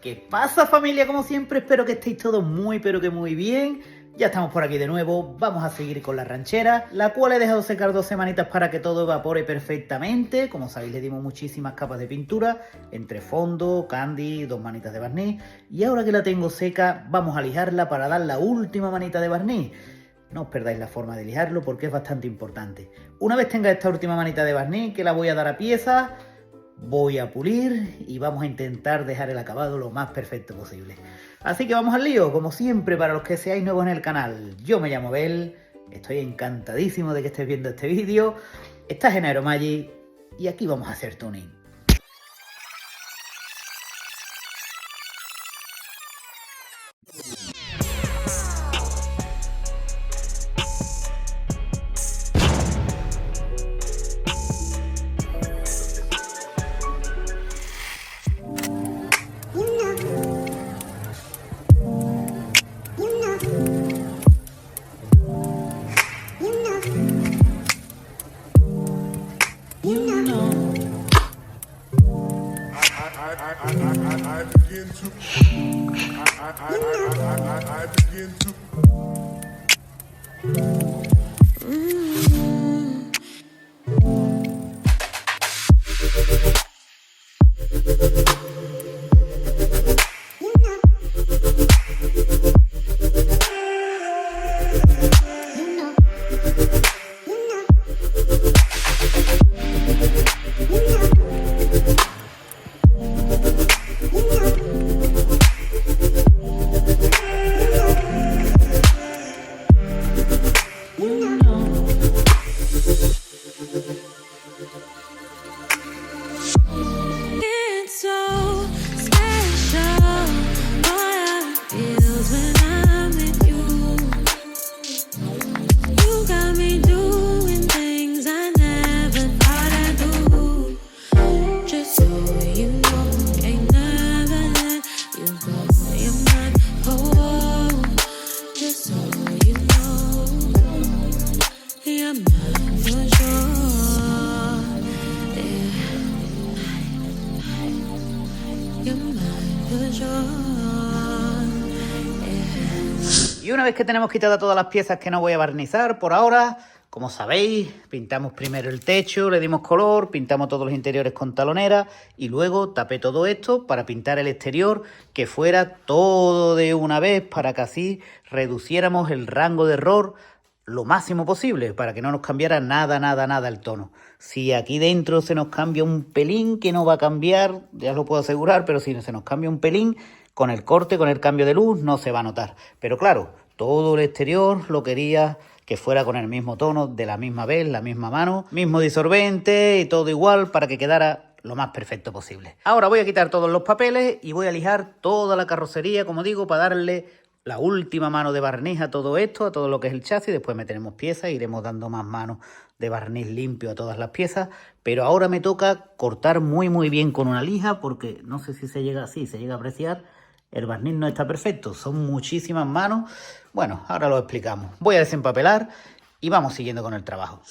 ¿Qué pasa, familia? Como siempre, espero que estéis todos muy pero que muy bien. Ya estamos por aquí de nuevo, vamos a seguir con la ranchera, la cual he dejado secar 2 semanitas para que todo evapore perfectamente. Como sabéis, le dimos muchísimas capas de pintura, entre fondo, candy, 2 manitas de barniz. Y ahora que la tengo seca, vamos a lijarla para dar la última manita de barniz. No os perdáis la forma de lijarlo porque es bastante importante. Una vez tenga esta última manita de barniz, que la voy a dar a piezas, voy a pulir y vamos a intentar dejar el acabado lo más perfecto posible. Así que vamos al lío, como siempre, para los que seáis nuevos en el canal. Yo me llamo Bel, estoy encantadísimo de que estés viendo este vídeo. Estás en Aeromagic y aquí vamos a hacer tuning. I begin to Y una vez que tenemos quitadas todas las piezas que no voy a barnizar por ahora, como sabéis, pintamos primero el techo, le dimos color, pintamos todos los interiores con talonera y luego tapé todo esto para pintar el exterior, que fuera todo de una vez para que así reduciéramos el rango de error lo máximo posible, para que no nos cambiara nada el tono. Si aquí dentro se nos cambia un pelín, que no va a cambiar, ya os lo puedo asegurar, pero si se nos cambia un pelín, con el corte, con el cambio de luz, no se va a notar. Pero claro, todo el exterior lo quería que fuera con el mismo tono, de la misma vez, la misma mano, mismo disolvente y todo igual para que quedara lo más perfecto posible. Ahora voy a quitar todos los papeles y voy a lijar toda la carrocería, como digo, para darle la última mano de barniz a todo esto, a todo lo que es el chasis. Después meteremos piezas, iremos dando más manos de barniz limpio a todas las piezas. Pero ahora me toca cortar muy bien con una lija, porque no sé si se llega así, se llega a apreciar. El barniz no está perfecto, son muchísimas manos. Bueno, ahora lo explicamos. Voy a desempapelar y vamos siguiendo con el trabajo.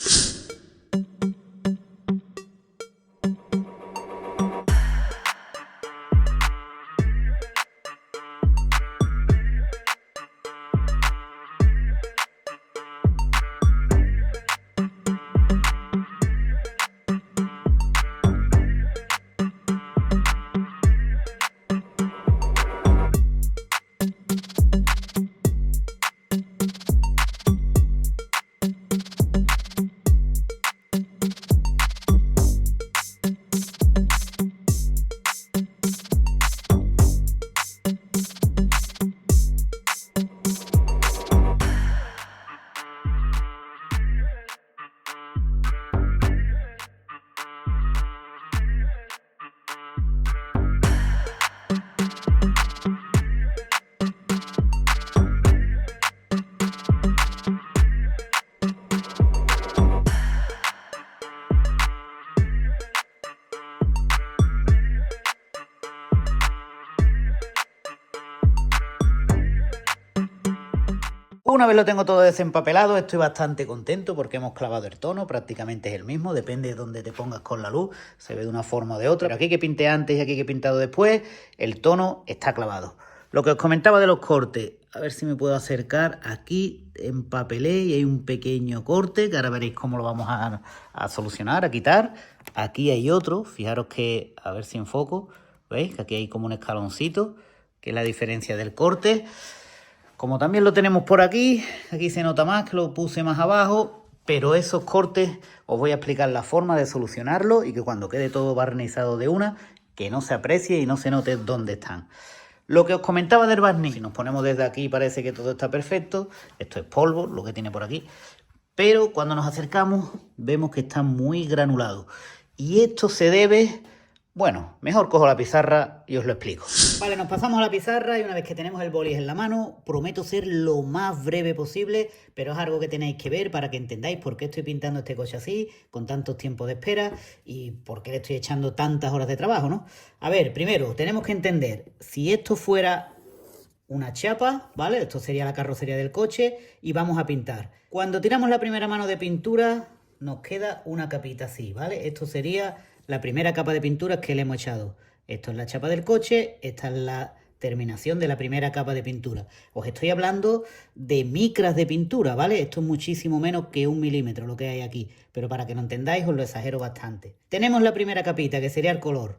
Pues una vez lo tengo todo desempapelado, estoy bastante contento porque hemos clavado el tono, prácticamente es el mismo, depende de dónde te pongas con la luz, se ve de una forma o de otra. Pero aquí que pinté antes y aquí que he pintado después, el tono está clavado. Lo que os comentaba de los cortes, a ver si me puedo acercar, aquí empapelé y hay un pequeño corte, que ahora veréis cómo lo vamos a solucionar, a quitar. Aquí hay otro, fijaros que, a ver si enfoco, ¿veis? Que aquí hay como un escaloncito, que es la diferencia del corte. Como también lo tenemos por aquí, aquí se nota más que lo puse más abajo, pero esos cortes os voy a explicar la forma de solucionarlo y que cuando quede todo barnizado de una, que no se aprecie y no se note dónde están. Lo que os comentaba del barniz, si nos ponemos desde aquí parece que todo está perfecto, esto es polvo, lo que tiene por aquí, pero cuando nos acercamos vemos que está muy granulado y esto se debe... Bueno, mejor cojo la pizarra y os lo explico. Vale, nos pasamos a la pizarra y una vez que tenemos el boli en la mano, prometo ser lo más breve posible, pero es algo que tenéis que ver para que entendáis por qué estoy pintando este coche así, con tantos tiempos de espera y por qué le estoy echando tantas horas de trabajo, ¿no? A ver, primero, tenemos que entender, si esto fuera una chapa, ¿vale? Esto sería la carrocería del coche y vamos a pintar. Cuando tiramos la primera mano de pintura, nos queda una capita así, ¿vale? Esto sería... la primera capa de pintura que le hemos echado. Esto es la chapa del coche, esta es la terminación de la primera capa de pintura. Os estoy hablando de micras de pintura, ¿vale? Esto es muchísimo menos que 1 milímetro lo que hay aquí, pero para que lo entendáis os lo exagero bastante. Tenemos la primera capita, que sería el color.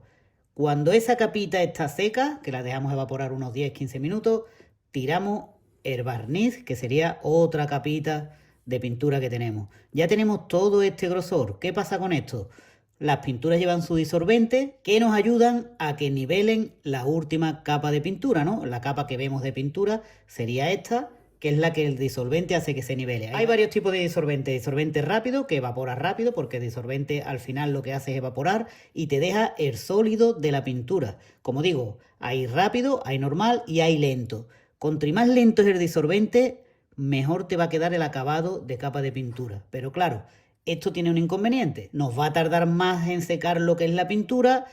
Cuando esa capita está seca, que la dejamos evaporar unos 10-15 minutos, tiramos el barniz, que sería otra capita de pintura que tenemos. Ya tenemos todo este grosor. ¿Qué pasa con esto? Las pinturas llevan su disolvente que nos ayudan a que nivelen la última capa de pintura, ¿no? La capa que vemos de pintura sería esta, que es la que el disolvente hace que se nivele. Hay varios tipos de disolvente. Disolvente rápido, que evapora rápido, porque el disolvente al final lo que hace es evaporar y te deja el sólido de la pintura. Como digo, hay rápido, hay normal y hay lento. Cuanto más lento es el disolvente, mejor te va a quedar el acabado de capa de pintura. Pero claro, esto tiene un inconveniente, nos va a tardar más en secar lo que es la pintura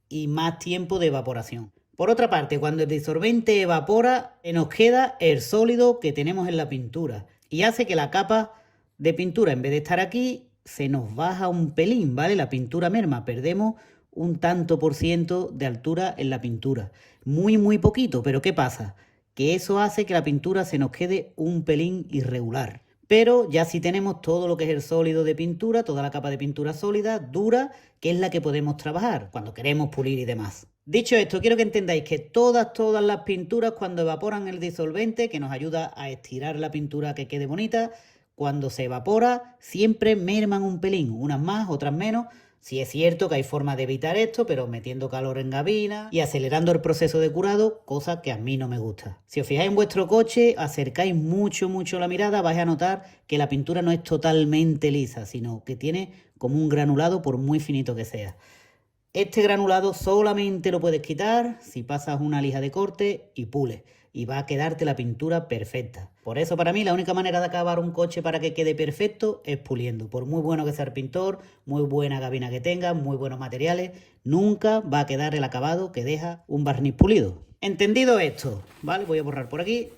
y más tiempo de evaporación. Por otra parte, cuando el disolvente evapora, nos queda el sólido que tenemos en la pintura y hace que la capa de pintura, en vez de estar aquí, se nos baja un pelín, ¿vale? La pintura merma, perdemos un tanto por ciento de altura en la pintura. Muy poquito, pero ¿qué pasa? Que eso hace que la pintura se nos quede un pelín irregular. Pero ya sí tenemos todo lo que es el sólido de pintura, toda la capa de pintura sólida, dura, que es la que podemos trabajar cuando queremos pulir y demás. Dicho esto, quiero que entendáis que todas las pinturas cuando evaporan el disolvente, que nos ayuda a estirar la pintura que quede bonita, cuando se evapora siempre merman un pelín, unas más, otras menos. Sí es cierto que hay formas de evitar esto, pero metiendo calor en gabina y acelerando el proceso de curado, cosa que a mí no me gusta. Si os fijáis en vuestro coche, acercáis mucho la mirada, vais a notar que la pintura no es totalmente lisa, sino que tiene como un granulado por muy finito que sea. Este granulado solamente lo puedes quitar si pasas una lija de corte y pules. Y va a quedarte la pintura perfecta. Por eso para mí la única manera de acabar un coche para que quede perfecto es puliendo. Por muy bueno que sea el pintor, muy buena gabina que tenga, muy buenos materiales, nunca va a quedar el acabado que deja un barniz pulido. Entendido esto, ¿vale? Voy a borrar por aquí.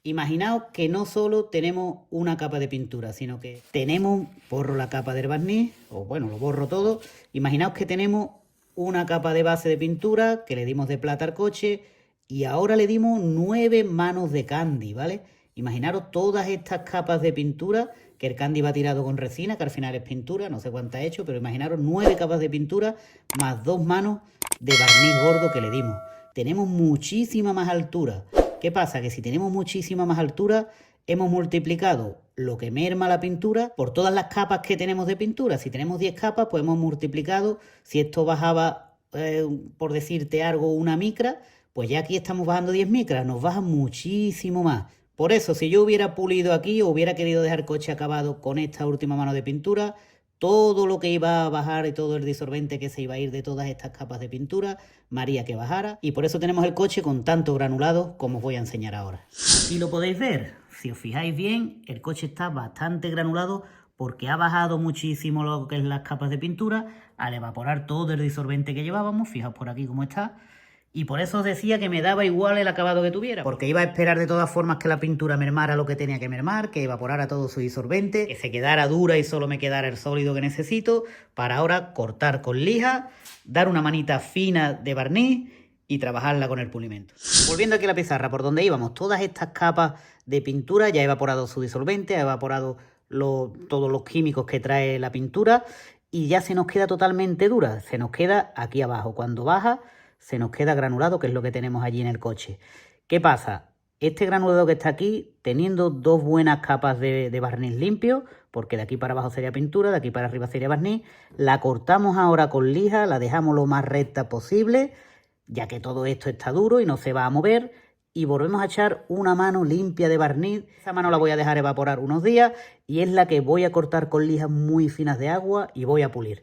Imaginaos que no solo tenemos una capa de pintura, sino que tenemos, borro la capa del barniz, o bueno, lo borro todo. Imaginaos que tenemos una capa de base de pintura que le dimos de plata al coche y ahora le dimos 9 manos de candy, ¿vale? Imaginaros todas estas capas de pintura, que el candy va tirado con resina, que al final es pintura, no sé cuánta he hecho, pero imaginaros 9 capas de pintura más 2 manos de barniz gordo que le dimos. Tenemos muchísima más altura. ¿Qué pasa? Que si tenemos muchísima más altura, hemos multiplicado lo que merma la pintura por todas las capas que tenemos de pintura. Si tenemos 10 capas, pues hemos multiplicado, si esto bajaba, por decirte algo, una micra, pues ya aquí estamos bajando 10 micras, nos baja muchísimo más. Por eso, si yo hubiera pulido aquí o hubiera querido dejar el coche acabado con esta última mano de pintura, todo lo que iba a bajar y todo el disolvente que se iba a ir de todas estas capas de pintura, me haría que bajara. Y por eso tenemos el coche con tanto granulado como os voy a enseñar ahora. Y lo podéis ver, si os fijáis bien, el coche está bastante granulado porque ha bajado muchísimo lo que es las capas de pintura al evaporar todo el disolvente que llevábamos. Fijaos por aquí cómo está. Y por eso os decía que me daba igual el acabado que tuviera, porque iba a esperar de todas formas que la pintura mermara lo que tenía que mermar, que evaporara todo su disolvente, que se quedara dura y solo me quedara el sólido que necesito, para ahora cortar con lija, dar una manita fina de barniz y trabajarla con el pulimento. Volviendo aquí a la pizarra, por donde íbamos, todas estas capas de pintura ya he evaporado su disolvente, ha evaporado todos los químicos que trae la pintura y ya se nos queda totalmente dura, se nos queda aquí abajo. Cuando baja se nos queda granulado, que es lo que tenemos allí en el coche. ¿Qué pasa? Este granulado que está aquí, teniendo dos buenas capas de barniz limpio, porque de aquí para abajo sería pintura, de aquí para arriba sería barniz, la cortamos ahora con lija, la dejamos lo más recta posible, ya que todo esto está duro y no se va a mover, y volvemos a echar una mano limpia de barniz. Esa mano la voy a dejar evaporar unos días y es la que voy a cortar con lijas muy finas de agua y voy a pulir.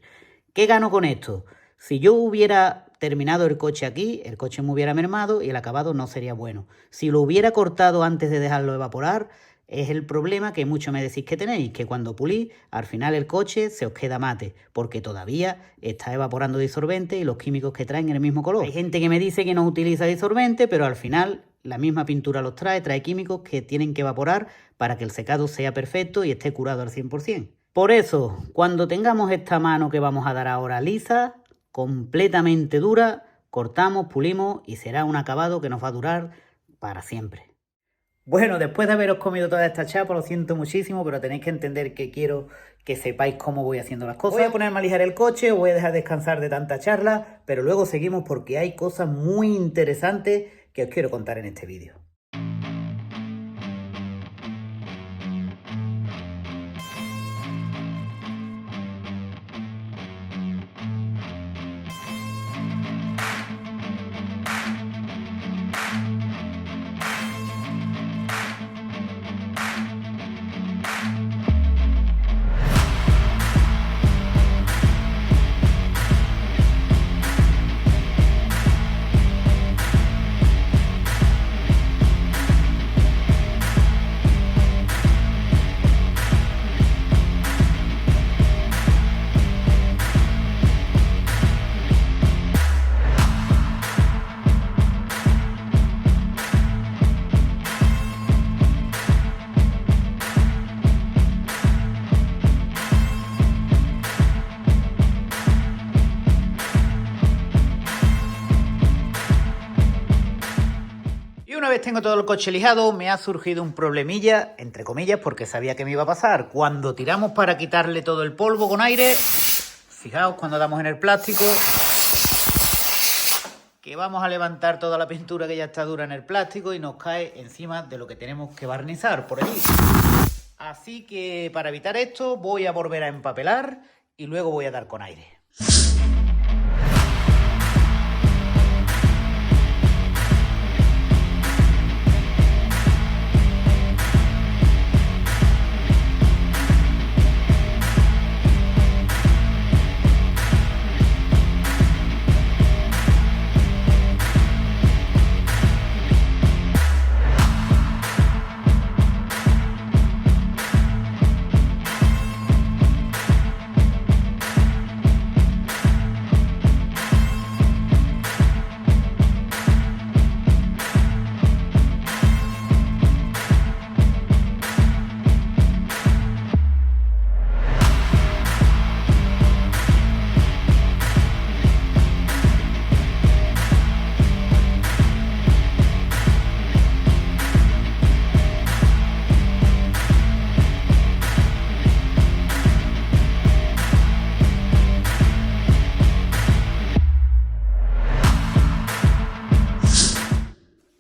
¿Qué gano con esto? Si yo hubiera terminado el coche aquí, el coche me hubiera mermado y el acabado no sería bueno. Si lo hubiera cortado antes de dejarlo evaporar, es el problema que muchos me decís que tenéis, que cuando pulís, al final el coche se os queda mate, porque todavía está evaporando disolvente y los químicos que traen el mismo color. Hay gente que me dice que no utiliza disolvente, pero al final la misma pintura los trae químicos que tienen que evaporar para que el secado sea perfecto y esté curado al 100%. Por eso, cuando tengamos esta mano que vamos a dar ahora lisa, completamente dura, cortamos, pulimos y será un acabado que nos va a durar para siempre. Bueno, después de haberos comido toda esta chapa, lo siento muchísimo, pero tenéis que entender que quiero que sepáis cómo voy haciendo las cosas. Voy a ponerme a lijar el coche, os voy a dejar descansar de tanta charla, pero luego seguimos porque hay cosas muy interesantes que os quiero contar en este vídeo. Una vez tengo todo el coche lijado, me ha surgido un problemilla, entre comillas, porque sabía que me iba a pasar. Cuando tiramos para quitarle todo el polvo con aire, fijaos cuando damos en el plástico, que vamos a levantar toda la pintura que ya está dura en el plástico y nos cae encima de lo que tenemos que barnizar por allí. Así que para evitar esto voy a volver a empapelar y luego voy a dar con aire.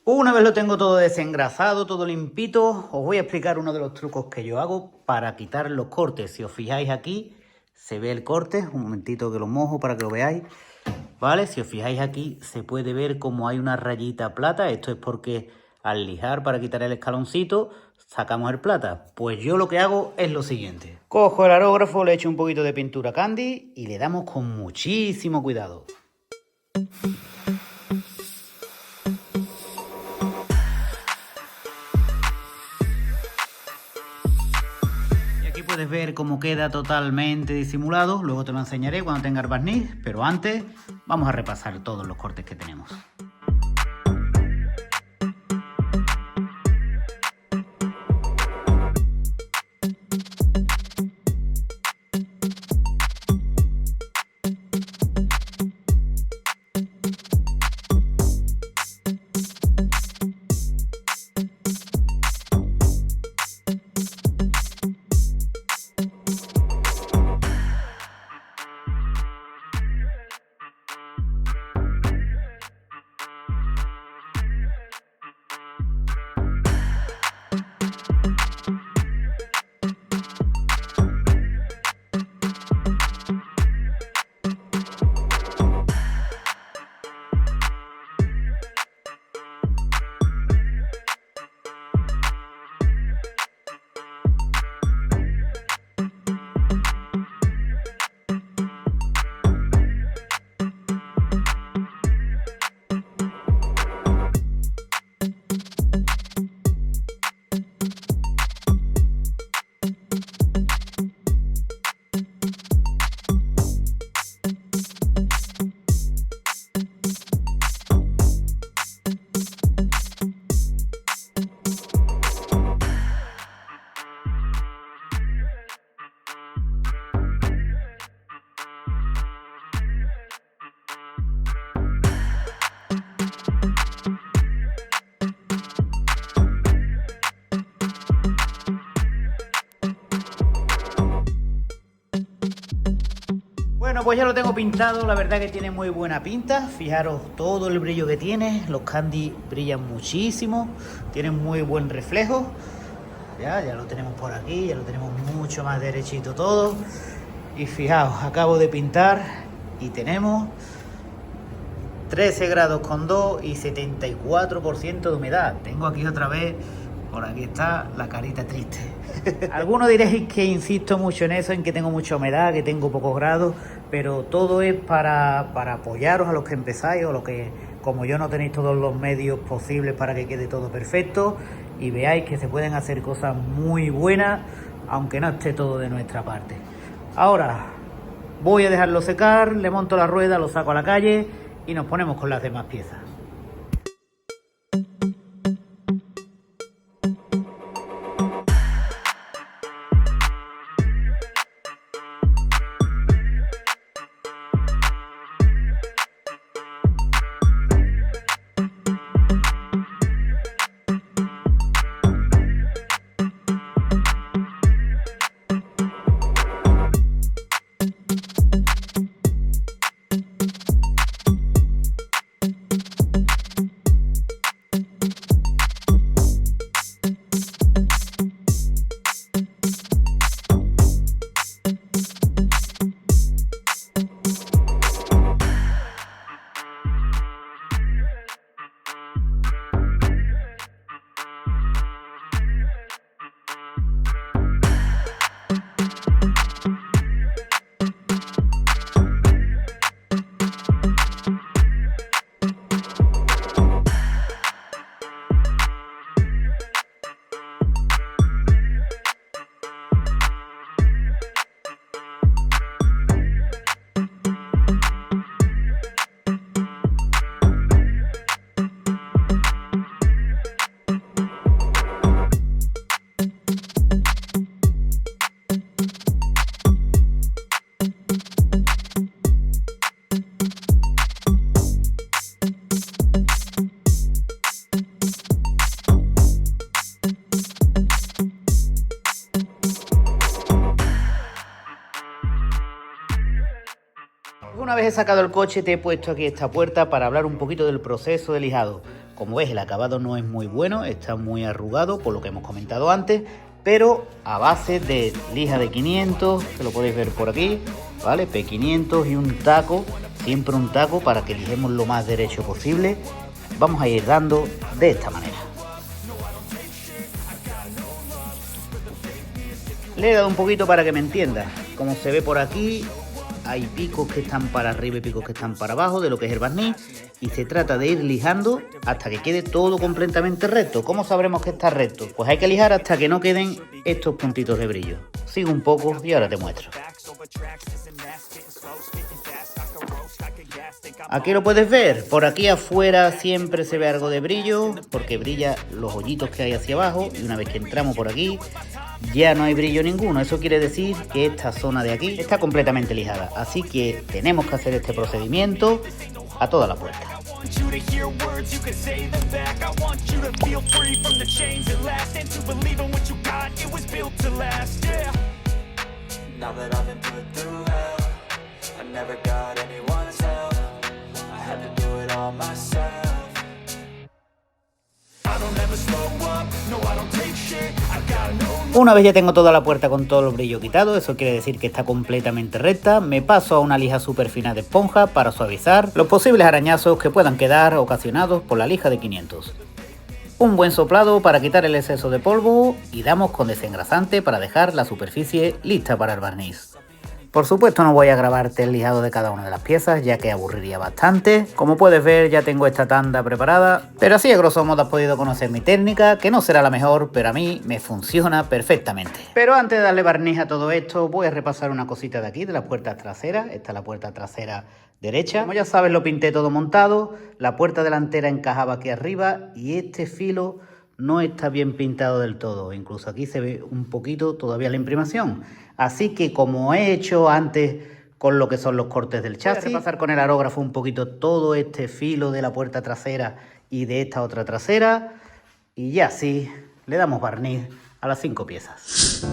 Una vez lo tengo todo desengrasado, todo limpito, os voy a explicar uno de los trucos que yo hago para quitar los cortes. Si os fijáis aquí, se ve el corte. Un momentito que lo mojo para que lo veáis. ¿Vale? Si os fijáis aquí, se puede ver como hay una rayita plata. Esto es porque al lijar para quitar el escaloncito, sacamos el plata. Pues yo lo que hago es lo siguiente. Cojo el aerógrafo, le echo un poquito de pintura candy y le damos con muchísimo cuidado. Puedes ver cómo queda totalmente disimulado, luego te lo enseñaré cuando tenga el barniz, pero antes vamos a repasar todos los cortes que tenemos. pues ya lo tengo pintado, la verdad que tiene muy buena pinta. Fijaros todo el brillo que tiene, los candy brillan muchísimo, tienen muy buen reflejo. Ya lo tenemos por aquí, ya lo tenemos mucho más derechito todo. Y fijaos, acabo de pintar y tenemos 13 grados con 2 y 74% de humedad. Tengo aquí otra vez, por aquí está la carita triste. Algunos diréis que insisto mucho en eso, en que tengo mucha humedad, que tengo pocos grados, pero todo es para apoyaros a los que empezáis o los que, como yo, no tenéis todos los medios posibles para que quede todo perfecto y veáis que se pueden hacer cosas muy buenas, aunque no esté todo de nuestra parte. Ahora voy a dejarlo secar, le monto la rueda, lo saco a la calle y nos ponemos con las demás piezas. Una vez he sacado el coche, te he puesto aquí esta puerta para hablar un poquito del proceso de lijado. Como ves, el acabado no es muy bueno, está muy arrugado por lo que hemos comentado antes, pero a base de lija de 500, que lo podéis ver por aquí, ¿vale? P500 y un taco, siempre un taco para que lijemos lo más derecho posible. Vamos a ir dando de esta manera. Le he dado un poquito para que me entienda. Como se ve por aquí, hay picos que están para arriba y picos que están para abajo de lo que es el barniz, y se trata de ir lijando hasta que quede todo completamente recto. ¿Cómo sabremos que está recto? Pues hay que lijar hasta que no queden estos puntitos de brillo. Sigo un poco y ahora te muestro. Aquí lo puedes ver, por aquí afuera siempre se ve algo de brillo porque brilla los hoyitos que hay hacia abajo, y una vez que entramos por aquí ya no hay brillo ninguno. Eso quiere decir que esta zona de aquí está completamente lijada, así que tenemos que hacer este procedimiento a toda la puerta. Una vez ya tengo toda la puerta con todo el brillo quitado, eso quiere decir que está completamente recta, me paso a una lija súper fina de esponja para suavizar los posibles arañazos que puedan quedar ocasionados por la lija de 500. Un buen soplado para quitar el exceso de polvo y damos con desengrasante para dejar la superficie lista para el barniz. Por supuesto no voy a grabarte el lijado de cada una de las piezas, ya que aburriría bastante. Como puedes ver, ya tengo esta tanda preparada, pero así a grosso modo has podido conocer mi técnica, que no será la mejor, pero a mí me funciona perfectamente. Pero antes de darle barniz a todo esto, voy a repasar una cosita de aquí, de las puertas traseras. Esta es la puerta trasera derecha. Como ya sabes, lo pinté todo montado, la puerta delantera encajaba aquí arriba y este filo no está bien pintado del todo, incluso aquí se ve un poquito todavía la imprimación. Así que, como he hecho antes con lo que son los cortes del chasis, voy a repasar con el aerógrafo un poquito todo este filo de la puerta trasera y de esta otra trasera, y ya así le damos barniz a las 5 piezas.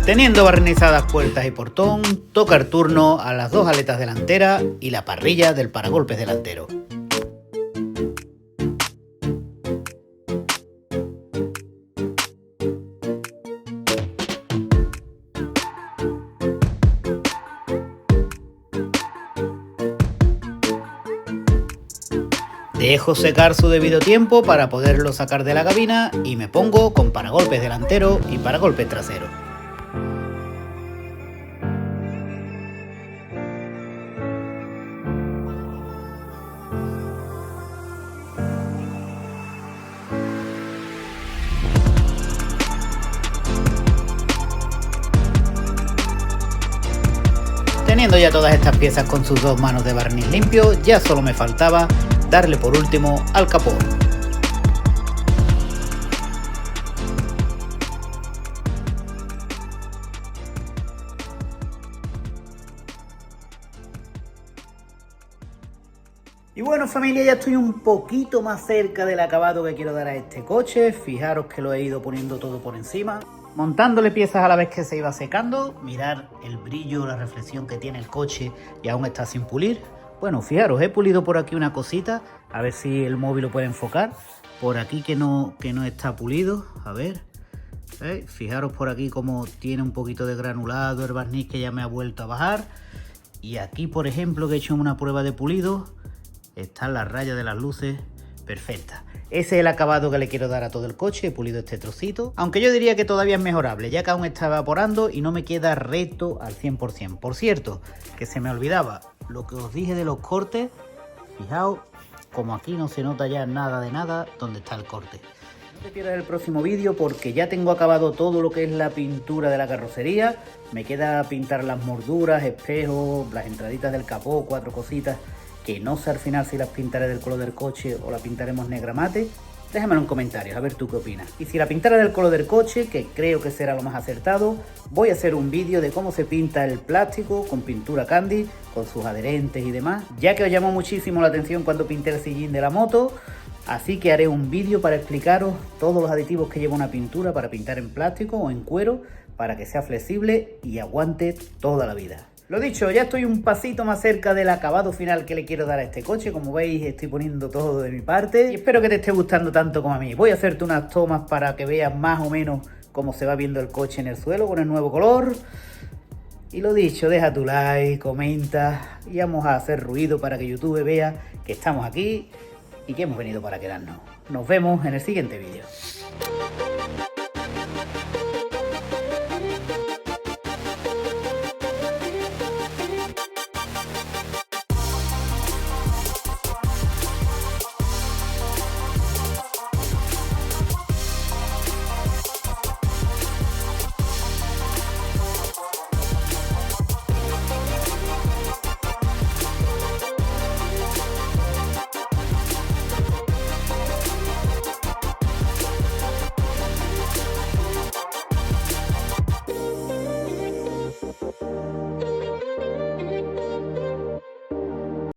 Teniendo barnizadas puertas y portón, toca el turno a las dos aletas delanteras y la parrilla del paragolpes delantero. Dejo secar su debido tiempo para poderlo sacar de la cabina y me pongo con paragolpes delantero y paragolpes trasero. Teniendo ya todas estas piezas con sus dos manos de barniz limpio, ya solo me faltaba darle por último al capó. Y bueno familia, ya estoy un poquito más cerca del acabado que quiero dar a este coche. Fijaros que lo he ido poniendo todo por encima, montándole piezas a la vez que se iba secando. Mirad el brillo, la reflexión que tiene el coche y aún está sin pulir. Bueno, fijaros, he pulido por aquí una cosita, a ver si el móvil lo puede enfocar. Por aquí que no está pulido, a ver. Fijaros por aquí como tiene un poquito de granulado el barniz que ya me ha vuelto a bajar. Y aquí, por ejemplo, que he hecho una prueba de pulido, están las rayas de las luces perfectas. Ese es el acabado que le quiero dar a todo el coche. He pulido este trocito, aunque yo diría que todavía es mejorable, ya que aún está evaporando y no me queda recto al 100%. Por cierto, que se me olvidaba lo que os dije de los cortes. Fijaos como aquí no se nota ya nada de nada donde está el corte. No te pierdas el próximo vídeo porque ya tengo acabado todo lo que es la pintura de la carrocería. Me queda pintar las morduras, espejos, las entraditas del capó, 4 cositas que no sé al final si las pintaré del color del coche o la pintaremos negra mate. Déjamelo en comentarios, a ver tú qué opinas. Y si la pintara del color del coche, que creo que será lo más acertado, voy a hacer un vídeo de cómo se pinta el plástico con pintura candy, con sus adherentes y demás, ya que os llamó muchísimo la atención cuando pinté el sillín de la moto. Así que haré un vídeo para explicaros todos los aditivos que lleva una pintura para pintar en plástico o en cuero, para que sea flexible y aguante toda la vida. Lo dicho, ya estoy un pasito más cerca del acabado final que le quiero dar a este coche. Como veis, estoy poniendo todo de mi parte y espero que te esté gustando tanto como a mí. Voy a hacerte unas tomas para que veas más o menos cómo se va viendo el coche en el suelo con el nuevo color. Y lo dicho, deja tu like, comenta y vamos a hacer ruido para que YouTube vea que estamos aquí y que hemos venido para quedarnos. Nos vemos en el siguiente vídeo.